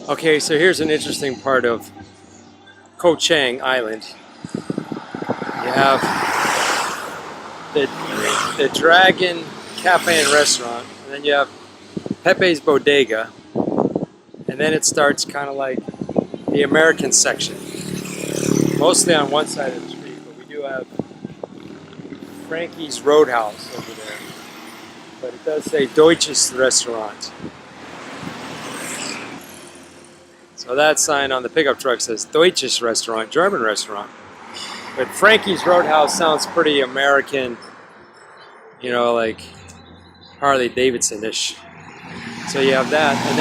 Okay, so here's an interesting part of Chang Island. You have the Dragon Cafe and Restaurant, and then you have Pepe's Bodega, and then it starts kind of like the American section, mostly on one side of the street, but we do have Frankie's Roadhouse over there, but it does say Deutsches Restaurant. So that sign on the pickup truck says Deutsches Restaurant, German restaurant. But Frankie's Roadhouse sounds pretty American, you know, like Harley Davidson-ish. So you have that, and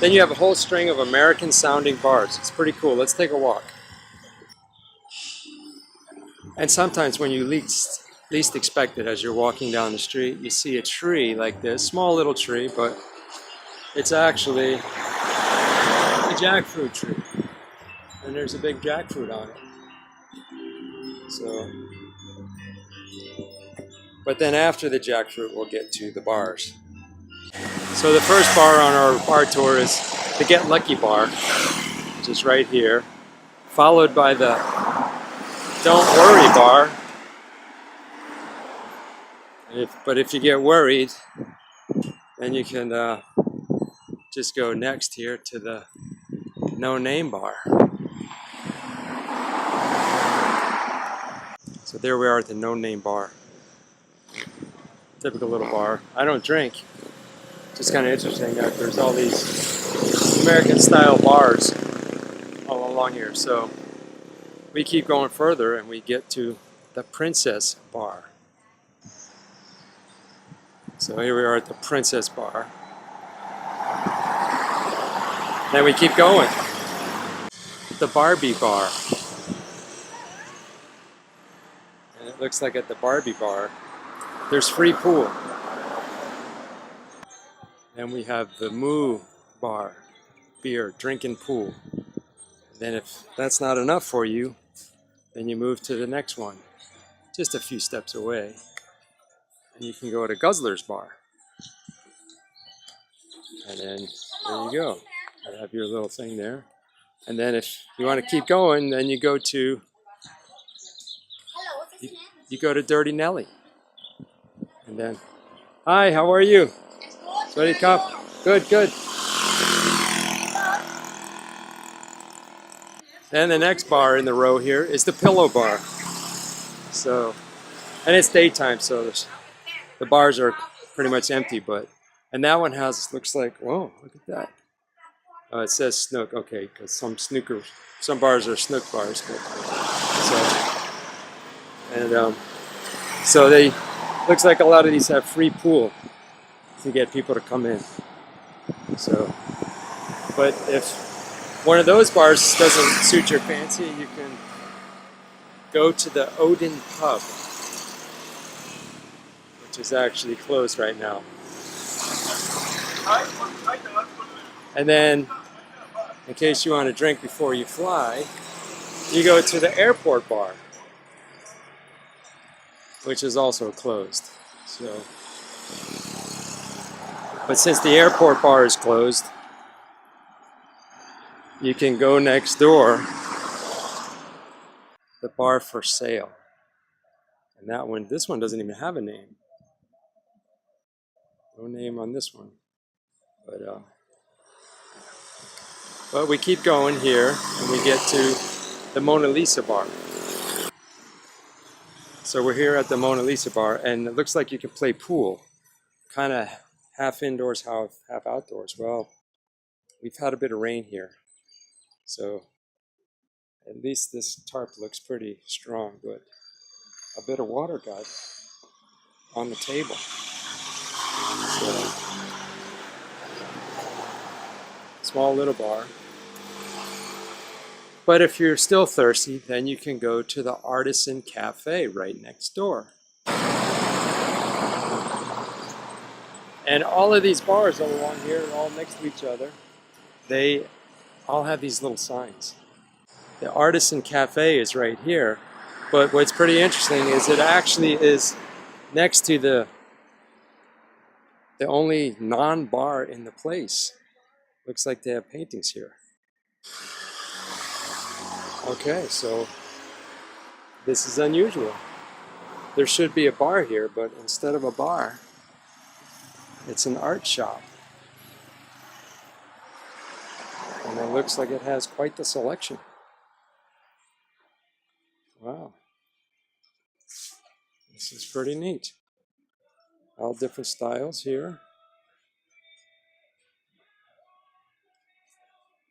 then you have a whole string of American sounding bars. It's pretty cool. Let's take a walk. And sometimes when you least expect it, as you're walking down the street, you see a tree like this, small little tree, but it's actually a jackfruit tree. And there's a big jackfruit on it. So, but then after the jackfruit, we'll get to the bars. So the first bar on our bar tour is the Get Lucky Bar, which is right here, followed by the Don't Worry Bar. But if you get worried, then you can just go next here to the No Name Bar. So there we are at the No Name Bar. Typical little bar. I don't drink. Just kind of interesting that there's all these American style bars all along here. So we keep going further and we get to the Princess Bar. So here we are at the Princess Bar. Then we keep going. The Barbie Bar. And it looks like at the Barbie Bar, there's free pool. Then we have the Moo Bar, beer, drinking pool. And then if that's not enough for you, then you move to the next one, just a few steps away. And you can go to Guzzler's Bar. And then there you go. You have your little thing there. And then if you want to keep going, then you go to you go to Dirty Nelly. And then, hi, how are you? Sweaty Cup. Good, good. And the next bar in the row here is the Pillow Bar. So, and it's daytime, so the bars are pretty much empty, and that one looks like, whoa, look at that. It says Snook, okay, because some bars are Snook bars, but so they, looks like a lot of these have free pool to get people to come in. So, but if one of those bars doesn't suit your fancy, you can go to the Odin Pub, which is actually closed right now. And then, in case you want to drink before you fly, you go to the Airport Bar, which is also closed. So, but since the Airport Bar is closed, you can go next door, the Bar for Sale. And this one doesn't even have a name. No name on this one. But we keep going here and we get to the Mona Lisa Bar. So we're here at the Mona Lisa Bar, and it looks like you can play pool. Kind of half indoors, half outdoors. Well, we've had a bit of rain here, so at least this tarp looks pretty strong, but a bit of water got on the table. So, small little bar. But if you're still thirsty, then you can go to the Artisan Cafe right next door. And all of these bars along here, all next to each other, they all have these little signs. The Artisan Cafe is right here, but what's pretty interesting is it actually is next to the only non-bar in the place. Looks like they have paintings here. Okay, so this is unusual. There should be a bar here, but instead of a bar, it's an art shop. And it looks like it has quite the selection. Wow, this is pretty neat. All different styles here.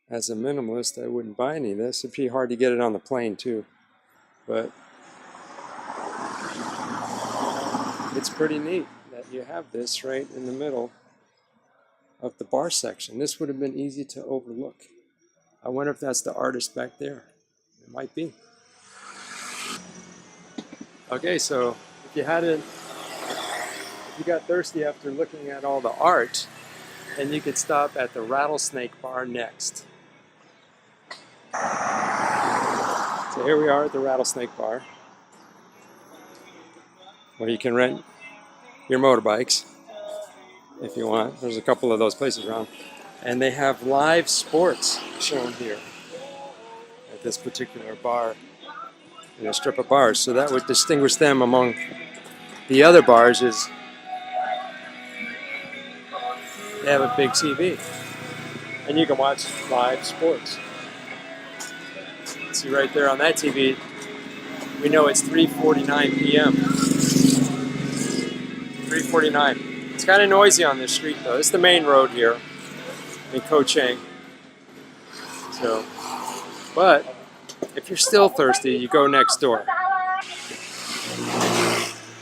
As a minimalist, I wouldn't buy any of this. It'd be hard to get it on the plane too, but it's pretty neat that you have this right in the middle of the bar section. This would have been easy to overlook. I wonder if that's the artist back there. It might be. Okay, so if you got thirsty after looking at all the art, then you could stop at the Rattlesnake Bar next. So here we are at the Rattlesnake Bar, where you can rent your motorbikes if you want. There's a couple of those places around. And they have live sports shown here at this particular bar, in a strip of bars. So that would distinguish them among the other bars, is they have a big TV. And you can watch live sports. See right there on that TV, we know it's 3:49 p.m. 3:49. It's kind of noisy on this street though. It's the main road here in Ko Chang. So, but if you're still thirsty, you go next door.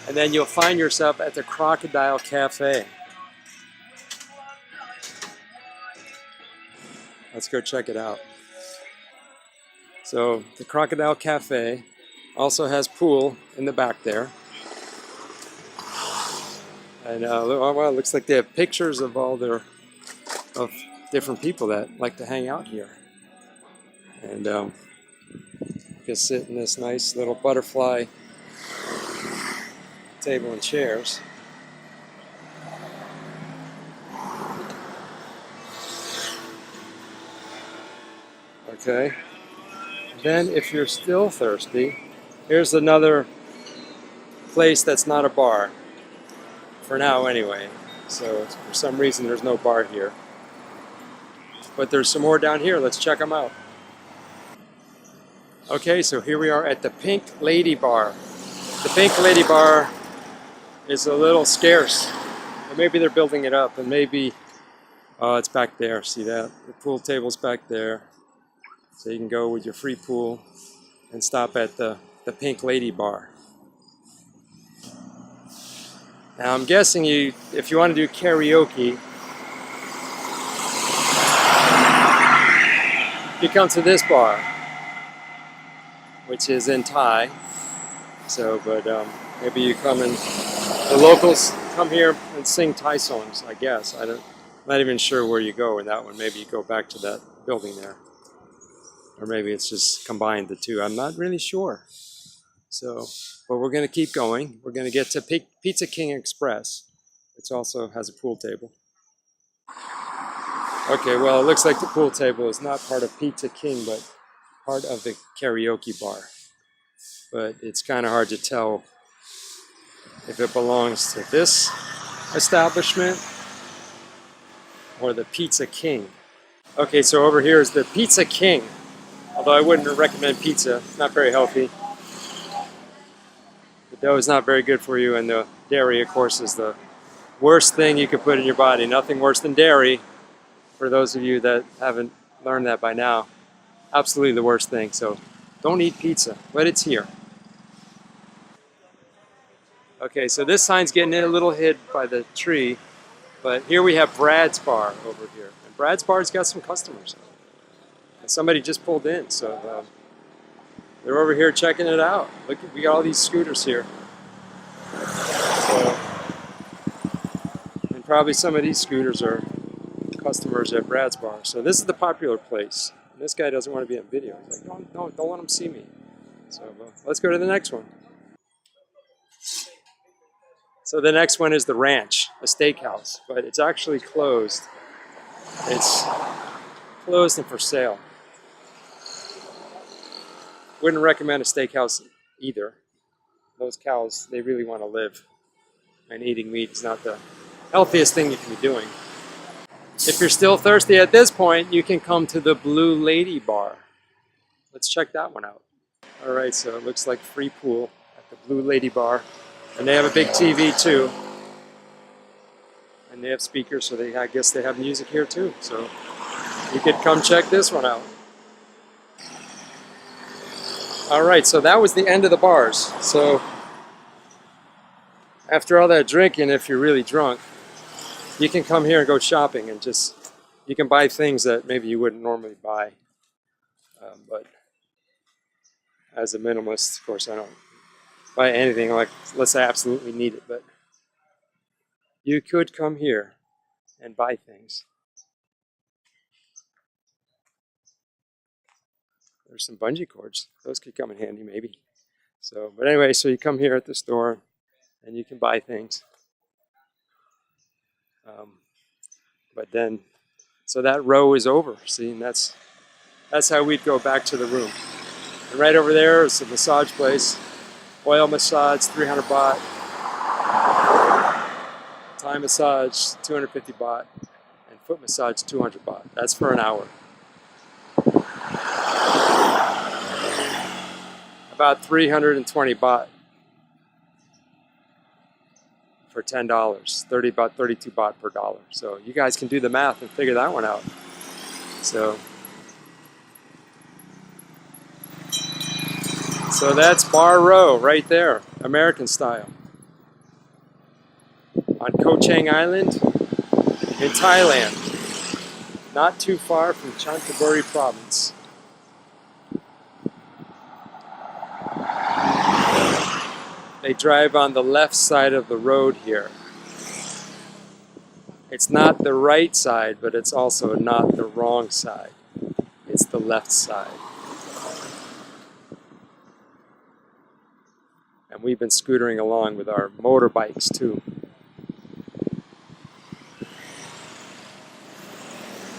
And then you'll find yourself at the Crocodile Cafe. Let's go check it out. So the Crocodile Cafe also has pool in the back there. And well, it looks like they have pictures of of different people that like to hang out here. And you can sit in this nice little butterfly table and chairs. Okay. Then if you're still thirsty, here's another place that's not a bar. For now anyway. So for some reason there's no bar here. But there's some more down here. Let's check them out. Okay, so here we are at the Pink Lady Bar. The Pink Lady Bar is a little scarce. Or maybe they're building it up, and maybe it's back there. See that? The pool table's back there. So you can go with your free pool and stop at the Pink Lady Bar. Now I'm guessing if you want to do karaoke, you come to this bar, which is in Thai. So, but maybe you come and the locals come here and sing Thai songs, I guess. I'm not even sure where you go in that one. Maybe you go back to that building there. Or maybe it's just combined the two. I'm not really sure. So, but we're going to keep going. We're going to get to Pizza King Express, which also has a pool table. Okay, well, it looks like the pool table is not part of Pizza King, but part of the karaoke bar. But it's kind of hard to tell if it belongs to this establishment or the Pizza King. Okay, so over here is the Pizza King. Although I wouldn't recommend pizza, it's not very healthy. The dough is not very good for you, and the dairy, of course, is the worst thing you could put in your body. Nothing worse than dairy, for those of you that haven't learned that by now. Absolutely the worst thing, so don't eat pizza, but it's here. Okay, so this sign's getting a little hid by the tree, but here we have Brad's Bar over here. And Brad's Bar's got some customers. And somebody just pulled in, so they're over here checking it out. Look, we got all these scooters here. So, and probably some of these scooters are customers at Brad's Bar. So this is the popular place. And this guy doesn't want to be in video. He's like, don't let him see me. So let's go to the next one. So the next one is the Ranch, a steakhouse, but it's actually closed. It's closed and for sale. Wouldn't recommend a steakhouse either. Those cows, they really want to live, and eating meat is not the healthiest thing you can be doing. If you're still thirsty at this point, you can come to the Blue Lady Bar. Let's check that one out. Alright, so it looks like free pool at the Blue Lady Bar. And they have a big TV too. And they have speakers, so I guess they have music here too. So you could come check this one out. Alright, so that was the end of the bars. So after all that drinking, if you're really drunk, you can come here and go shopping and you can buy things that maybe you wouldn't normally buy. But as a minimalist, of course, I don't buy anything like unless I absolutely need it. But you could come here and buy things. There's some bungee cords. Those could come in handy maybe. So, but anyway, so you come here at the store and you can buy things. But then, so that row is over. See, and that's how we'd go back to the room. And right over there is the massage place. Oil massage, 300 baht. Thai massage, 250 baht. And foot massage, 200 baht. That's for an hour. About 320 baht for $10. About 32 baht per dollar. So you guys can do the math and figure that one out. So that's Bar Row right there, American style. On Koh Chang Island in Thailand. Not too far from Chang Thailand province. They drive on the left side of the road here. It's not the right side, but it's also not the wrong side. It's the left side. And we've been scootering along with our motorbikes too.